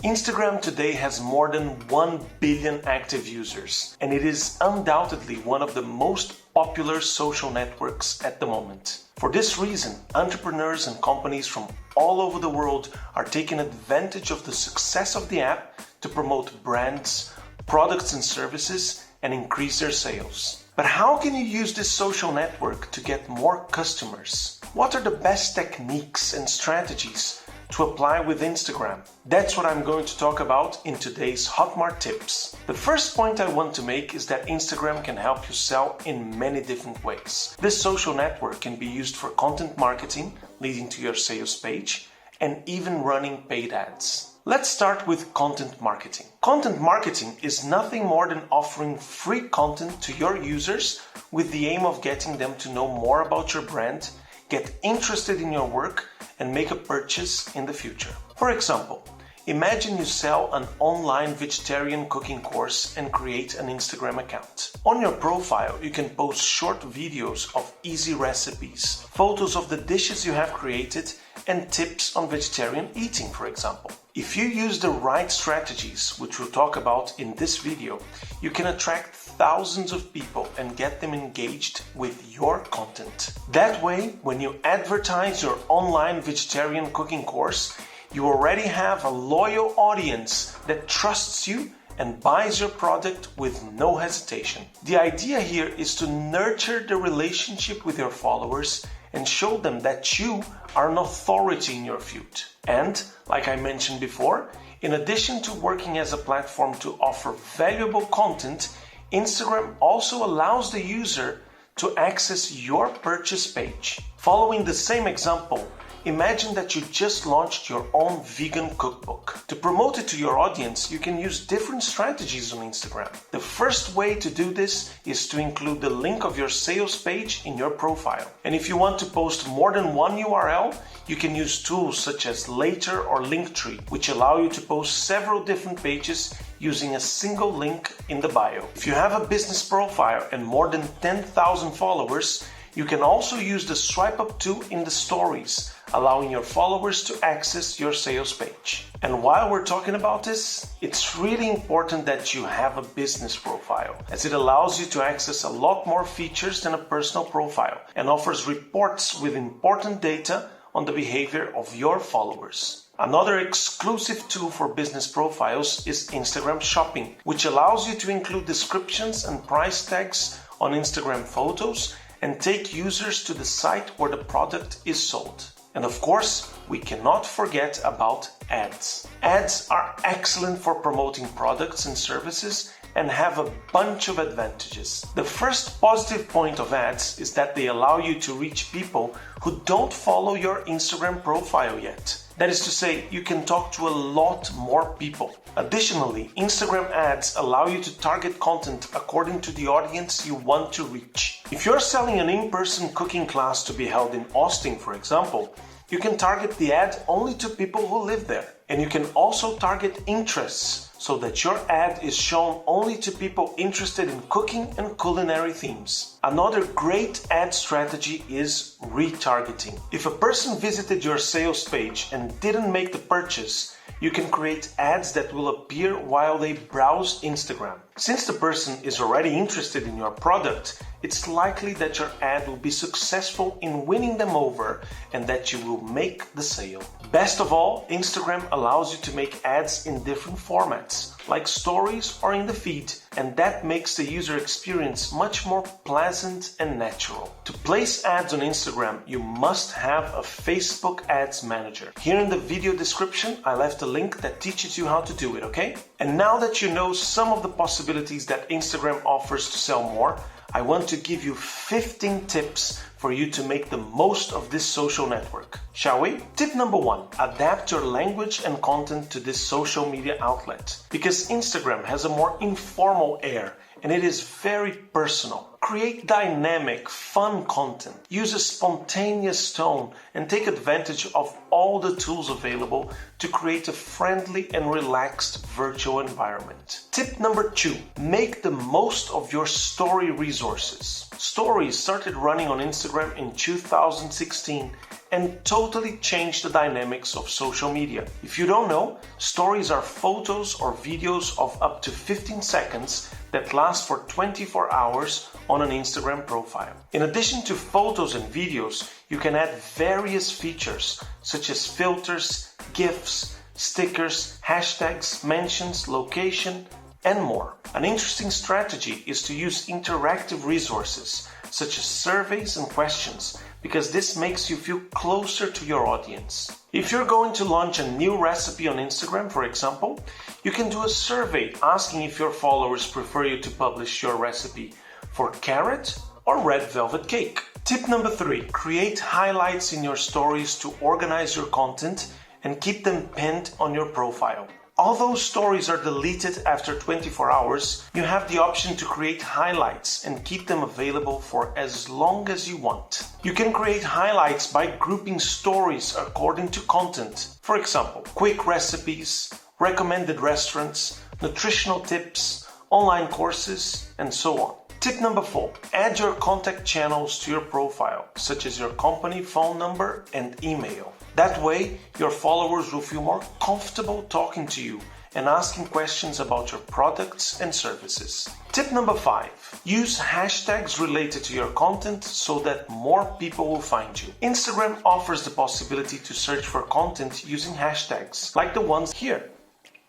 Instagram today has more than 1 billion active users, and it is undoubtedly one of the most popular social networks at the moment. For this reason, entrepreneurs and companies from all over the world are taking advantage of the success of the app to promote brands, products and services, and increase their sales. But how can you use this social network to get more customers? What are the best techniques and strategies to apply with Instagram? That's what I'm going to talk about in today's Hotmart tips. The first point I want to make is that Instagram can help you sell in many different ways. This social network can be used for content marketing, leading to your sales page, and even running paid ads. Let's start with content marketing. Content marketing is nothing more than offering free content to your users with the aim of getting them to know more about your brand, get interested in your work, and make a purchase in the future. For example, imagine you sell an online vegetarian cooking course and create an Instagram account. On your profile, you can post short videos of easy recipes, photos of the dishes you have created, and tips on vegetarian eating, for example. If you use the right strategies, which we'll talk about in this video, you can attract thousands of people and get them engaged with your content. That way, when you advertise your online vegetarian cooking course, you already have a loyal audience that trusts you and buys your product with no hesitation. The idea here is to nurture the relationship with your followers and show them that you are an authority in your field. And, like I mentioned before, in addition to working as a platform to offer valuable content, Instagram also allows the user to access your purchase page. Following the same example, imagine that you just launched your own vegan cookbook. To promote it to your audience, you can use different strategies on Instagram. The first way to do this is to include the link of your sales page in your profile. And if you want to post more than one URL, you can use tools such as Later or Linktree, which allow you to post several different pages using a single link in the bio. If you have a business profile and more than 10,000 followers, you can also use the swipe up tool in the stories, allowing your followers to access your sales page. And while we're talking about this, it's really important that you have a business profile, as it allows you to access a lot more features than a personal profile and offers reports with important data on the behavior of your followers. Another exclusive tool for business profiles is Instagram Shopping, which allows you to include descriptions and price tags on Instagram photos and take users to the site where the product is sold. And of course, we cannot forget about ads. Ads are excellent for promoting products and services and have a bunch of advantages. The first positive point of ads is that they allow you to reach people who don't follow your Instagram profile yet. That is to say, you can talk to a lot more people. Additionally, Instagram ads allow you to target content according to the audience you want to reach. If you're selling an in-person cooking class to be held in Austin, for example, you can target the ad only to people who live there. And you can also target interests, so that your ad is shown only to people interested in cooking and culinary themes. Another great ad strategy is retargeting. If a person visited your sales page and didn't make the purchase, you can create ads that will appear while they browse Instagram. Since the person is already interested in your product, it's likely that your ad will be successful in winning them over and that you will make the sale. Best of all, Instagram allows you to make ads in different formats, like stories or in the feed, and that makes the user experience much more pleasant and natural. To place ads on Instagram, you must have a Facebook Ads Manager. Here in the video description, I left a link that teaches you how to do it, okay? And now that you know some of the possibilities that Instagram offers to sell more, I want to give you 15 tips for you to make the most of this social network. Shall we? Tip number 1, adapt your language and content to this social media outlet. Because Instagram has a more informal air and it is very personal. Create dynamic, fun content. Use a spontaneous tone and take advantage of all the tools available to create a friendly and relaxed virtual environment. Tip number 2, make the most of your story resources. Stories started running on Instagram in 2016 and totally change the dynamics of social media. If you don't know, stories are photos or videos of up to 15 seconds that last for 24 hours on an Instagram profile. In addition to photos and videos, you can add various features such as filters, GIFs, stickers, hashtags, mentions, location, and more. An interesting strategy is to use interactive resources such as surveys and questions, because this makes you feel closer to your audience. If you're going to launch a new recipe on Instagram, for example, you can do a survey asking if your followers prefer you to publish your recipe for carrot or red velvet cake. Tip number 3, create highlights in your stories to organize your content and keep them pinned on your profile. Although stories are deleted after 24 hours, you have the option to create highlights and keep them available for as long as you want. You can create highlights by grouping stories according to content. For example, quick recipes, recommended restaurants, nutritional tips, online courses, and so on. Tip number 4, add your contact channels to your profile, such as your company phone number and email. That way, your followers will feel more comfortable talking to you and asking questions about your products and services. Tip number 5, use hashtags related to your content so that more people will find you. Instagram offers the possibility to search for content using hashtags, like the ones here.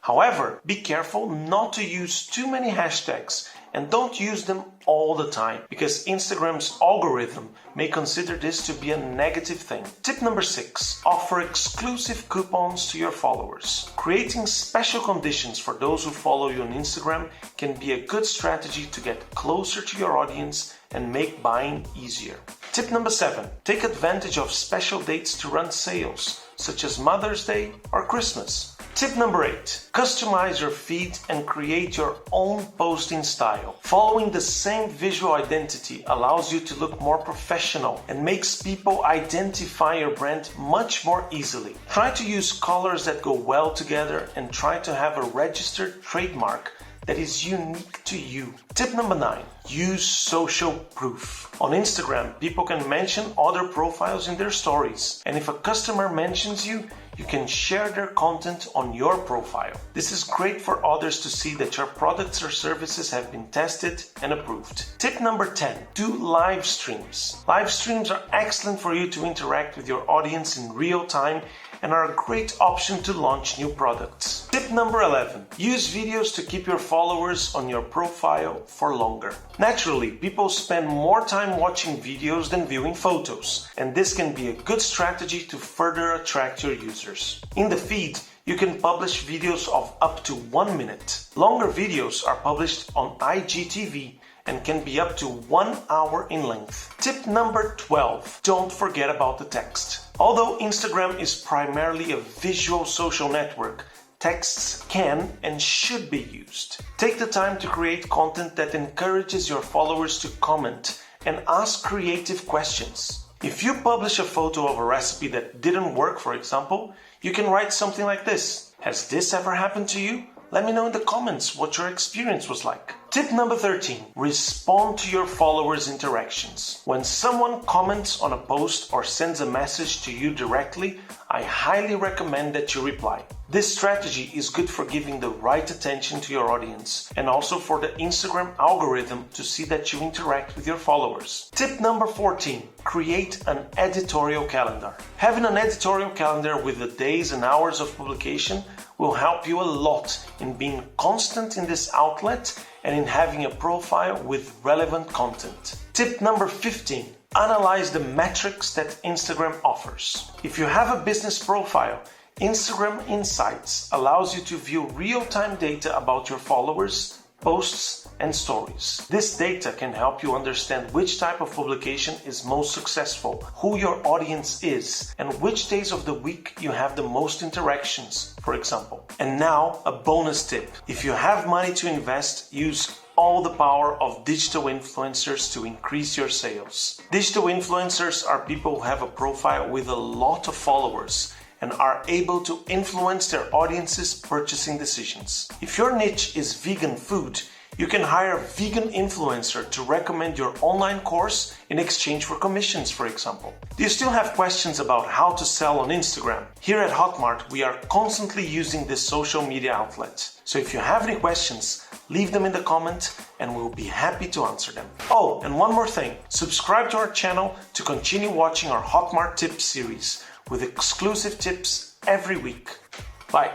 However, be careful not to use too many hashtags and don't use them all the time, because Instagram's algorithm may consider this to be a negative thing. Tip number 6, offer exclusive coupons to your followers. Creating special conditions for those who follow you on Instagram can be a good strategy to get closer to your audience and make buying easier. Tip number 7, take advantage of special dates to run sales, such as Mother's Day or Christmas. Tip number 8, customize your feed and create your own posting style. Following the same visual identity allows you to look more professional and makes people identify your brand much more easily. Try to use colors that go well together and try to have a registered trademark that is unique to you. Tip number 9, use social proof. On Instagram, people can mention other profiles in their stories, and if a customer mentions you, you can share their content on your profile. This is great for others to see that your products or services have been tested and approved. Tip number 10, do live streams. Live streams are excellent for you to interact with your audience in real time and are a great option to launch new products. Tip number 11, use videos to keep your followers on your profile for longer. Naturally, people spend more time watching videos than viewing photos, and this can be a good strategy to further attract your users. In the feed, you can publish videos of up to 1 minute. Longer videos are published on IGTV and can be up to 1 hour in length. Tip number 12, don't forget about the text. Although Instagram is primarily a visual social network, texts can and should be used. Take the time to create content that encourages your followers to comment and ask creative questions. If you publish a photo of a recipe that didn't work, for example, you can write something like this. Has this ever happened to you? Let me know in the comments what your experience was like. Tip number 13, respond to your followers' interactions. When someone comments on a post or sends a message to you directly, I highly recommend that you reply. This strategy is good for giving the right attention to your audience and also for the Instagram algorithm to see that you interact with your followers. Tip number 14, create an editorial calendar. Having an editorial calendar with the days and hours of publication will help you a lot in being constant in this outlet and in having a profile with relevant content. Tip number 15, analyze the metrics that Instagram offers. If you have a business profile, Instagram Insights allows you to view real-time data about your followers, posts, and stories. This data can help you understand which type of publication is most successful, who your audience is, and which days of the week you have the most interactions, for example. And now, a bonus tip. If you have money to invest, use all the power of digital influencers to increase your sales. Digital influencers are people who have a profile with a lot of followers and are able to influence their audience's purchasing decisions. If your niche is vegan food, You can hire a vegan influencer to recommend your online course in exchange for commissions, for example. Do you still have questions about how to sell on Instagram? Here at Hotmart, we are constantly using this social media outlet. So if you have any questions, leave them in the comment and we'll be happy to answer them. Oh, and one more thing. Subscribe to our channel to continue watching our Hotmart tips series with exclusive tips every week. Bye.